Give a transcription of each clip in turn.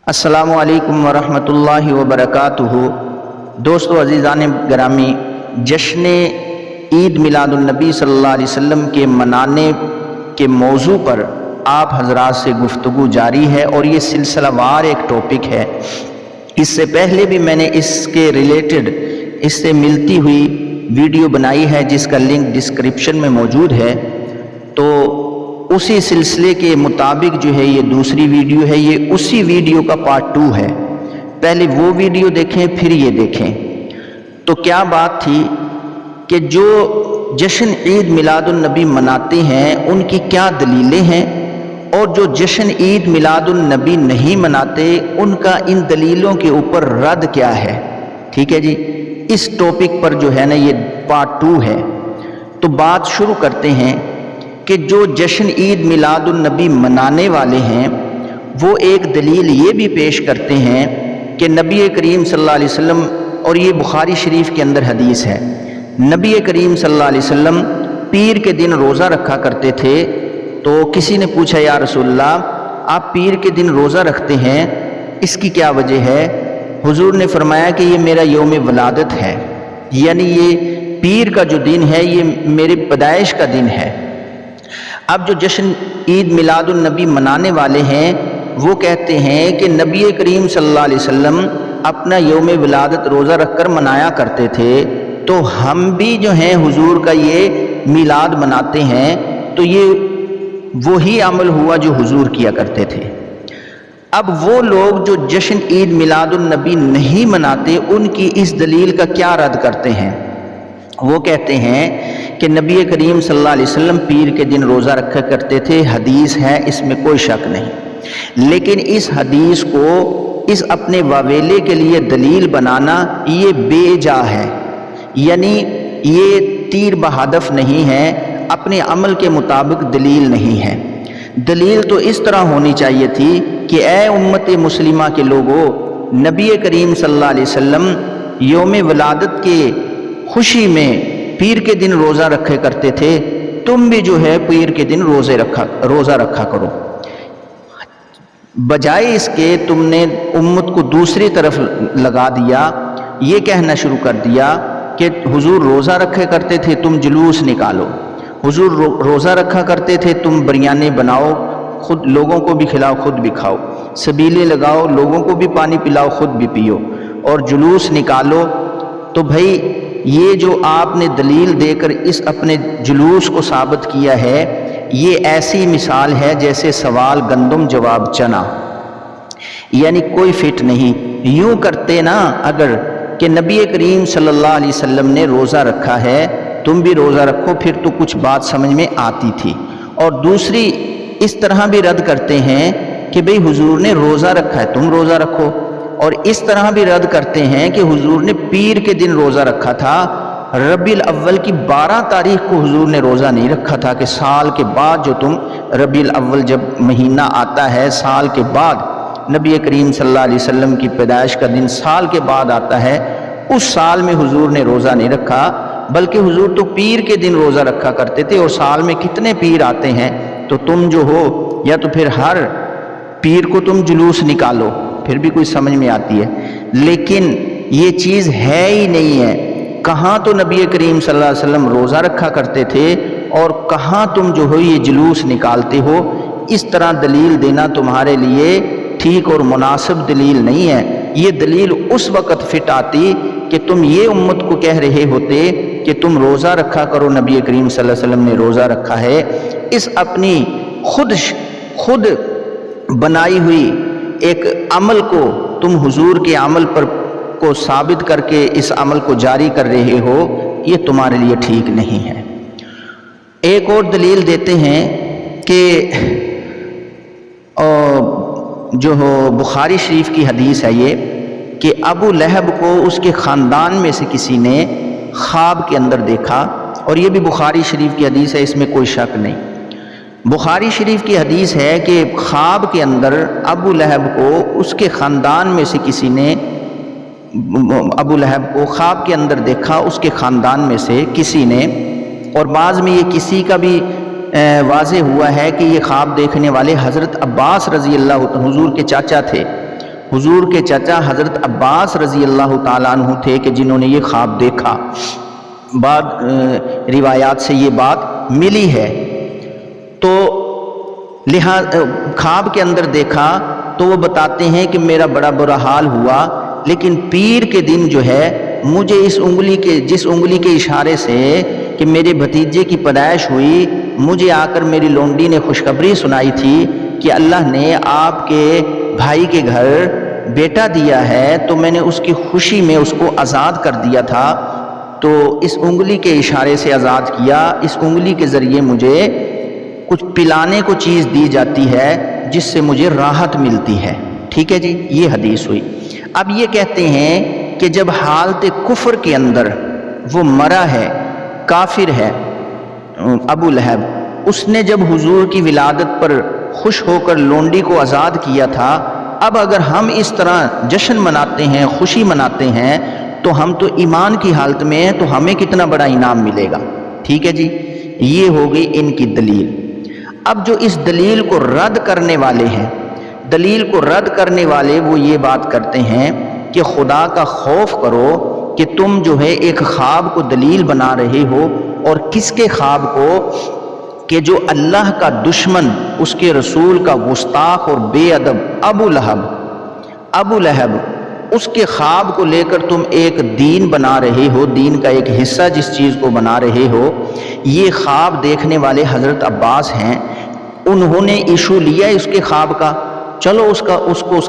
السلام علیکم ورحمۃ اللہ وبرکاتہ۔ دوستو عزیزان گرامی، جشن عید میلاد النبی صلی اللہ علیہ وسلم کے منانے کے موضوع پر آپ حضرات سے گفتگو جاری ہے اور یہ سلسلہ وار ایک ٹاپک ہے۔ اس سے پہلے بھی میں نے اس کے ریلیٹڈ اس سے ملتی ہوئی ویڈیو بنائی ہے جس کا لنک ڈسکرپشن میں موجود ہے، تو اسی سلسلے کے مطابق جو ہے یہ دوسری ویڈیو ہے، یہ اسی ویڈیو کا پارٹ 2 ہے۔ پہلے وہ ویڈیو دیکھیں پھر یہ دیکھیں۔ تو کیا بات تھی کہ جو جشن عید میلاد النبی مناتے ہیں ان کی کیا دلیلیں ہیں، اور جو جشن عید میلاد النبی نہیں مناتے ان کا ان دلیلوں کے اوپر رد کیا ہے۔ ٹھیک ہے جی، اس ٹاپک پر جو ہے نا یہ پارٹ 2 ہے۔ تو بات شروع کرتے ہیں کہ جو جشن عید میلاد النبی منانے والے ہیں وہ ایک دلیل یہ بھی پیش کرتے ہیں کہ نبی کریم صلی اللہ علیہ وسلم، اور یہ بخاری شریف کے اندر حدیث ہے، نبی کریم صلی اللہ علیہ وسلم پیر کے دن روزہ رکھا کرتے تھے۔ تو کسی نے پوچھا یا رسول اللہ آپ پیر کے دن روزہ رکھتے ہیں، اس کی کیا وجہ ہے؟ حضور نے فرمایا کہ یہ میرا یوم ولادت ہے، یعنی یہ پیر کا جو دن ہے یہ میری پیدائش کا دن ہے۔ اب جو جشن عید میلاد النبی منانے والے ہیں وہ کہتے ہیں کہ نبی کریم صلی اللہ علیہ وسلم اپنا یوم ولادت روزہ رکھ کر منایا کرتے تھے، تو ہم بھی جو ہیں حضور کا یہ میلاد مناتے ہیں، تو یہ وہی عمل ہوا جو حضور کیا کرتے تھے۔ اب وہ لوگ جو جشن عید میلاد النبی نہیں مناتے ان کی اس دلیل کا کیا رد کرتے ہیں؟ وہ کہتے ہیں کہ نبی کریم صلی اللہ علیہ وسلم پیر کے دن روزہ رکھا کرتے تھے، حدیث ہے، اس میں کوئی شک نہیں، لیکن اس حدیث کو اس اپنے واویلے کے لیے دلیل بنانا یہ بے جا ہے، یعنی یہ تیر بہدف نہیں ہے، اپنے عمل کے مطابق دلیل نہیں ہے۔ دلیل تو اس طرح ہونی چاہیے تھی کہ اے امت مسلمہ کے لوگوں، نبی کریم صلی اللہ علیہ وسلم یوم ولادت کے خوشی میں پیر کے دن روزہ رکھے کرتے تھے، تم بھی جو ہے پیر کے دن روزہ رکھا کرو۔ بجائے اس کے تم نے امت کو دوسری طرف لگا دیا، یہ کہنا شروع کر دیا کہ حضور روزہ رکھے کرتے تھے تم جلوس نکالو، حضور روزہ رکھا کرتے تھے تم بریانی بناؤ، خود لوگوں کو بھی کھلاؤ خود بھی کھاؤ، سبیلے لگاؤ لوگوں کو بھی پانی پلاؤ خود بھی پیو، اور جلوس نکالو۔ تو بھائی یہ جو آپ نے دلیل دے کر اس اپنے جلوس کو ثابت کیا ہے، یہ ایسی مثال ہے جیسے سوال گندم جواب چنا، یعنی کوئی فٹ نہیں۔ یوں کرتے نا اگر کہ نبی کریم صلی اللہ علیہ وسلم نے روزہ رکھا ہے تم بھی روزہ رکھو، پھر تو کچھ بات سمجھ میں آتی تھی۔ اور دوسری اس طرح بھی رد کرتے ہیں کہ بھئی حضور نے روزہ رکھا ہے تم روزہ رکھو، اور اس طرح بھی رد کرتے ہیں کہ حضور نے پیر کے دن روزہ رکھا تھا، ربیع الاول کی 12 تاریخ کو حضور نے روزہ نہیں رکھا تھا کہ سال کے بعد جو تم ربیع الاول جب مہینہ آتا ہے سال کے بعد، نبی کریم صلی اللہ علیہ وسلم کی پیدائش کا دن سال کے بعد آتا ہے، اس سال میں حضور نے روزہ نہیں رکھا، بلکہ حضور تو پیر کے دن روزہ رکھا کرتے تھے، اور سال میں کتنے پیر آتے ہیں، تو تم جو ہو یا تو پھر ہر پیر کو تم جلوس نکالو، پھر بھی کوئی سمجھ میں آتی ہے۔ لیکن یہ چیز ہے ہی نہیں ہے، کہاں تو نبی کریم صلی اللہ علیہ وسلم روزہ رکھا کرتے تھے اور کہاں تم جو ہو یہ جلوس نکالتے ہو۔ اس طرح دلیل دینا تمہارے لیے ٹھیک اور مناسب دلیل نہیں ہے۔ یہ دلیل اس وقت فٹ آتی کہ تم یہ امت کو کہہ رہے ہوتے کہ تم روزہ رکھا کرو، نبی کریم صلی اللہ علیہ وسلم نے روزہ رکھا ہے، اس اپنی خود بنائی ہوئی ایک عمل کو تم حضور کے عمل پر کو ثابت کر کے اس عمل کو جاری کر رہے ہو، یہ تمہارے لیے ٹھیک نہیں ہے۔ ایک اور دلیل دیتے ہیں کہ جو بخاری شریف کی حدیث ہے یہ کہ ابو لہب کو اس کے خاندان میں سے کسی نے خواب کے اندر دیکھا، اور یہ بھی بخاری شریف کی حدیث ہے، اس میں کوئی شک نہیں۔ بخاری شریف کی حدیث ہے کہ خواب کے اندر ابو لہب کو اس کے خاندان میں سے کسی نے ابو لہب کو خواب کے اندر دیکھا، اس کے خاندان میں سے کسی نے، اور بعض میں یہ کسی کا بھی واضح ہوا ہے کہ یہ خواب دیکھنے والے حضرت عباس رضی اللہ عنہ حضور کے چاچا تھے، حضور کے چچا حضرت عباس رضی اللہ تعالیٰ عنہ تھے کہ جنہوں نے یہ خواب دیکھا، بعد روایات سے یہ بات ملی ہے۔ تو خواب کے اندر دیکھا تو وہ بتاتے ہیں کہ میرا بڑا برا حال ہوا، لیکن پیر کے دن جو ہے مجھے جس انگلی کے اشارے سے کہ میرے بھتیجے کی پیدائش ہوئی، مجھے آ کر میری لونڈی نے خوشخبری سنائی تھی کہ اللہ نے آپ کے بھائی کے گھر بیٹا دیا ہے، تو میں نے اس کی خوشی میں اس کو آزاد کر دیا تھا، تو اس انگلی کے اشارے سے آزاد کیا، اس انگلی کے ذریعے مجھے کچھ پلانے کو چیز دی جاتی ہے جس سے مجھے راحت ملتی ہے۔ ٹھیک ہے جی، یہ حدیث ہوئی۔ اب یہ کہتے ہیں کہ جب حالت کفر کے اندر وہ مرا ہے، کافر ہے ابو لہب، اس نے جب حضور کی ولادت پر خوش ہو کر لونڈی کو آزاد کیا تھا، اب اگر ہم اس طرح جشن مناتے ہیں، خوشی مناتے ہیں، تو ہم تو ایمان کی حالت میں ہیں، تو ہمیں کتنا بڑا انعام ملے گا۔ ٹھیک ہے جی، یہ ہو گئی ان کی دلیل۔ اب جو اس دلیل کو رد کرنے والے ہیں، دلیل کو رد کرنے والے وہ یہ بات کرتے ہیں کہ خدا کا خوف کرو کہ تم جو ہے ایک خواب کو دلیل بنا رہے ہو، اور کس کے خواب کو؟ کہ جو اللہ کا دشمن، اس کے رسول کا گستاخ اور بے ادب ابو لہب، اس کے خواب کو لے کر تم ایک دین بنا رہے ہو، دین کا ایک حصہ جس چیز کو بنا رہے ہو۔ یہ خواب دیکھنے والے حضرت عباس ہیں، انہوں نے ایشو لیا اس کے خواب کا، چلو اس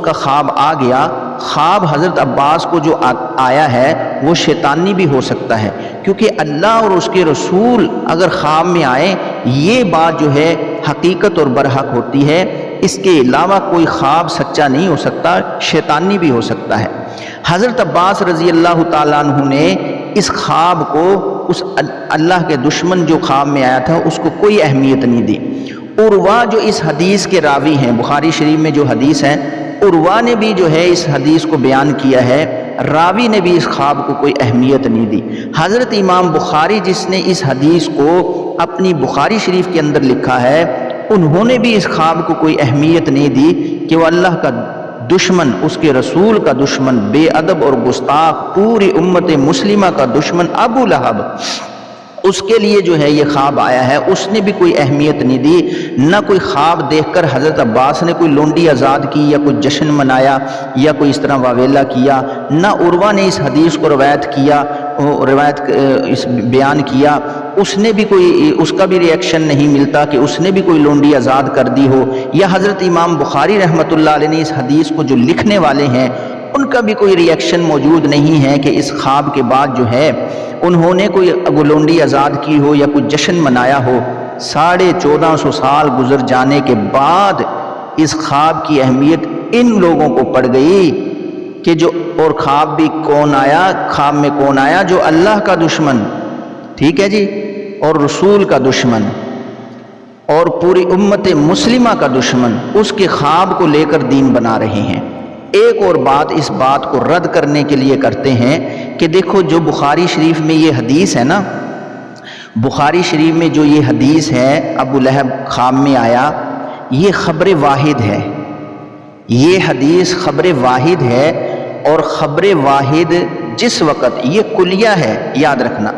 کا خواب آ گیا۔ خواب حضرت عباس کو جو آیا ہے وہ شیطانی بھی ہو سکتا ہے، کیونکہ اللہ اور اس کے رسول اگر خواب میں آئے، یہ بات جو ہے حقیقت اور برحق ہوتی ہے، اس کے علاوہ کوئی خواب سچا نہیں ہو سکتا، شیطانی بھی ہو سکتا ہے۔ حضرت عباس رضی اللہ تعالیٰ عنہ نے اس خواب کو، اس اللہ کے دشمن جو خواب میں آیا تھا، اس کو کوئی اہمیت نہیں دی۔ عروہ جو اس حدیث کے راوی ہیں، بخاری شریف میں جو حدیث ہے، عروہ نے بھی جو ہے اس حدیث کو بیان کیا ہے، راوی نے بھی اس خواب کو کوئی اہمیت نہیں دی۔ حضرت امام بخاری جس نے اس حدیث کو اپنی بخاری شریف کے اندر لکھا ہے، انہوں نے بھی اس خواب کو کوئی اہمیت نہیں دی کہ وہ اللہ کا دشمن، اس کے رسول کا دشمن، بے ادب اور گستاخ، پوری امت مسلمہ کا دشمن ابو لہب، اس کے لیے جو ہے یہ خواب آیا ہے، اس نے بھی کوئی اہمیت نہیں دی۔ نہ کوئی خواب دیکھ کر حضرت عباس نے کوئی لونڈی آزاد کی یا کوئی جشن منایا یا کوئی اس طرح واویلا کیا، نہ عروہ نے اس حدیث کو بیان کیا، اس نے بھی کوئی، اس کا بھی ریئیکشن نہیں ملتا کہ اس نے بھی کوئی لونڈی آزاد کر دی ہو، یا حضرت امام بخاری رحمۃ اللہ علیہ نے اس حدیث کو جو لکھنے والے ہیں ان کا بھی کوئی ریئیکشن موجود نہیں ہے کہ اس خواب کے بعد جو ہے انہوں نے کوئی لونڈی آزاد کی ہو یا کوئی جشن منایا ہو۔ 1450 سال گزر جانے کے بعد اس خواب کی اہمیت ان لوگوں کو پڑ گئی کہ جو، اور خواب بھی کون آیا، خواب میں کون آیا؟ جو اللہ کا دشمن، ٹھیک ہے جی، اور رسول کا دشمن اور پوری امت مسلمہ کا دشمن، اس کے خواب کو لے کر دین بنا رہے ہیں۔ ایک اور بات اس بات کو رد کرنے کے لیے کرتے ہیں کہ دیکھو جو بخاری شریف میں یہ حدیث ہے نا، بخاری شریف میں جو یہ حدیث ہے ابو لہب خواب میں آیا، یہ خبر واحد ہے، یہ حدیث خبر واحد ہے، اور خبر واحد جس وقت، یہ کلیہ ہے، یاد رکھنا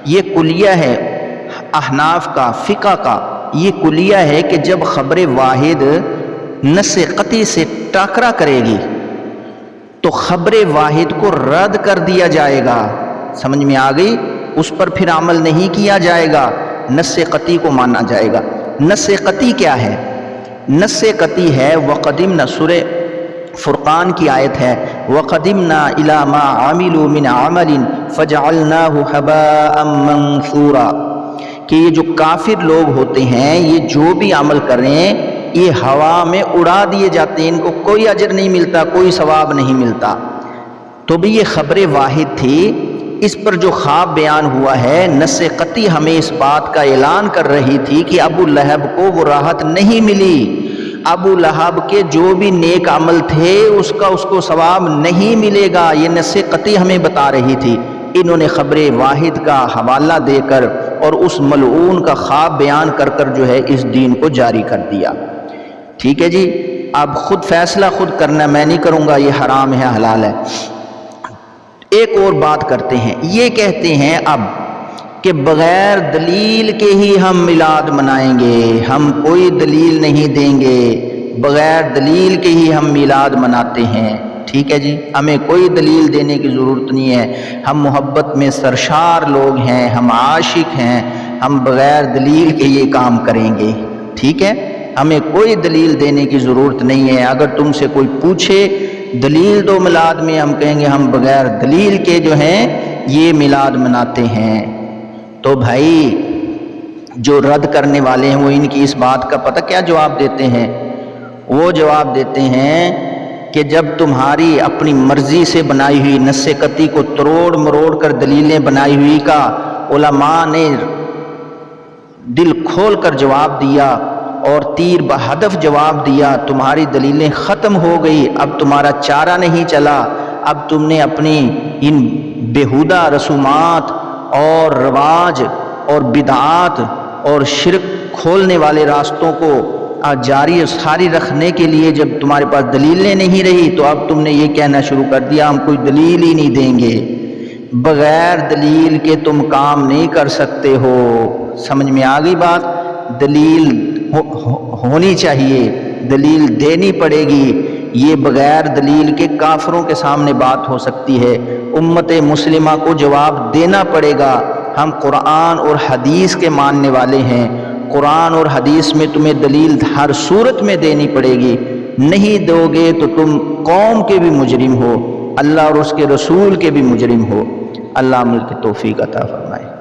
یہ کلیہ ہے احناف کا، فقہ کا، یہ کلیہ ہے کہ جب خبر واحد نص قطعی سے ٹاکرا کرے گی تو خبر واحد کو رد کر دیا جائے گا۔ سمجھ میں آ گئی؟ اس پر پھر عمل نہیں کیا جائے گا، نص قطعی کو مانا جائے گا۔ نص قطعی کیا ہے؟ نص قطعی ہے وَقَدِمْنَا، سورہ فرقان کی آیت ہے، وَقَدِمْنَا إِلَى مَا عَمِلُوا مِنْ عَمَلٍ فَجَعَلْنَاهُ هَبَاءً مَنْثُورًا، کہ یہ جو کافر لوگ ہوتے ہیں، یہ جو بھی عمل کریں یہ ہوا میں اڑا دیے جاتے ہیں، ان کو کوئی اجر نہیں ملتا، کوئی ثواب نہیں ملتا۔ تو بھی یہ خبر واحد تھی، اس پر جو خواب بیان ہوا ہے، نص قطعی ہمیں اس بات کا اعلان کر رہی تھی کہ ابو لہب کو وہ راحت نہیں ملی، ابو لہب کے جو بھی نیک عمل تھے اس کو ثواب نہیں ملے گا، یہ نص قطعی ہمیں بتا رہی تھی۔ انہوں نے خبر واحد کا حوالہ دے کر اور اس ملعون کا خواب بیان کر کر جو ہے اس دین کو جاری کر دیا۔ ٹھیک ہے جی، اب خود فیصلہ خود کرنا، میں نہیں کروں گا یہ حرام ہے حلال ہے۔ ایک اور بات کرتے ہیں، یہ کہتے ہیں اب کہ بغیر دلیل کے ہی ہم میلاد منائیں گے، ہم کوئی دلیل نہیں دیں گے، بغیر دلیل کے ہی ہم میلاد مناتے ہیں۔ ٹھیک ہے جی، ہمیں کوئی دلیل دینے کی ضرورت نہیں ہے، ہم محبت میں سرشار لوگ ہیں، ہم عاشق ہیں، ہم بغیر دلیل کے یہ کام کریں گے۔ ٹھیک ہے، ہمیں کوئی دلیل دینے کی ضرورت نہیں ہے۔ اگر تم سے کوئی پوچھے دلیل دو میلاد میں، ہم کہیں گے ہم بغیر دلیل کے جو ہیں یہ میلاد مناتے ہیں۔ تو بھائی جو رد کرنے والے ہیں وہ ان کی اس بات کا پتہ کیا جواب دیتے ہیں؟ وہ جواب دیتے ہیں کہ جب تمہاری اپنی مرضی سے بنائی ہوئی نص قطعی کو تروڑ مروڑ کر دلیلیں بنائی ہوئی کا علماء نے دل کھول کر جواب دیا اور تیر بہدف جواب دیا، تمہاری دلیلیں ختم ہو گئی، اب تمہارا چارہ نہیں چلا، اب تم نے اپنی ان بیہودہ رسومات اور رواج اور بدعات اور شرک کھولنے والے راستوں کو جاری و ساری رکھنے کے لیے جب تمہارے پاس دلیلیں نہیں رہی تو اب تم نے یہ کہنا شروع کر دیا ہم کوئی دلیل ہی نہیں دیں گے۔ بغیر دلیل کے تم کام نہیں کر سکتے ہو۔ سمجھ میں آ گئی بات؟ دلیل ہونی چاہیے، دلیل دینی پڑے گی، یہ بغیر دلیل کے کافروں کے سامنے بات ہو سکتی ہے۔ امت مسلمہ کو جواب دینا پڑے گا، ہم قرآن اور حدیث کے ماننے والے ہیں، قرآن اور حدیث میں تمہیں دلیل ہر صورت میں دینی پڑے گی، نہیں دو گے تو تم قوم کے بھی مجرم ہو، اللہ اور اس کے رسول کے بھی مجرم ہو۔ اللہ ملک کی توفیق عطا فرمائے۔